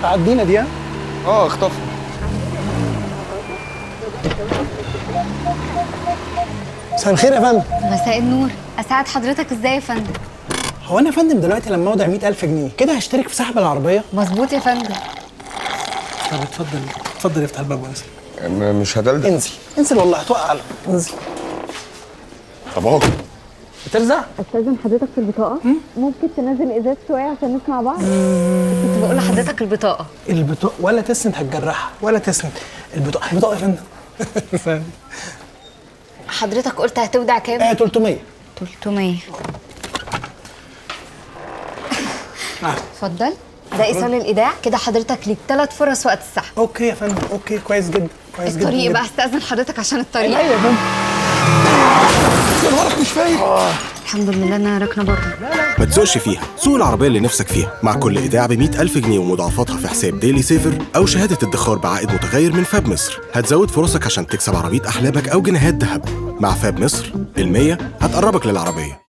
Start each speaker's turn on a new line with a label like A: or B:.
A: عدينا دي.
B: اخطفها.
A: مساء الخير يا فندم.
C: مساء النور، اساعد حضرتك ازاي يا فندم؟
A: هو انا يا فندم دلوقتي لما اودع 100,000 جنيه كده هشترك في سحب العربيه؟
C: مظبوط يا فندم.
A: طب اتفضل افتح الباب وانزل.
B: مش هدلدل.
A: انزل والله هتوقع على انزل.
B: طب اهو.
A: بترزع؟
C: استاذن حضرتك في البطاقه؟ ممكن تنزل ازاز شويه عشان نسمع بعض؟ كنت بقول لحضرتك البطاقه.
A: البطاقه ولا تسند هتجرحها ولا تسند. البطاقه يا فندم.
C: حضرتك قلت هتودع كام؟
A: 300.
C: 300. اتفضل، ده ايصال الايداع. كده حضرتك ليك 3 فرص وقت السحب.
A: اوكي يا فندم، اوكي كويس جدا كويس جدا.
C: الطريق بقى استاذن حضرتك عشان الطريق.
A: ايوه يا فندم. يا نهارك مش فايق.
C: الحمد لله انا راكنه بره.
D: ما تسوقش فيها، سوق العربية اللي نفسك فيها مع كل إيداع ب100,000 جنيه ومضاعفاتها في حساب ديلي سيفر أو شهادة ادخار بعائد متغير من فاب مصر. هتزود فرصك عشان تكسب عربية أحلامك أو جنيهات ذهب. مع فاب مصر ال100 هتقربك للعربية.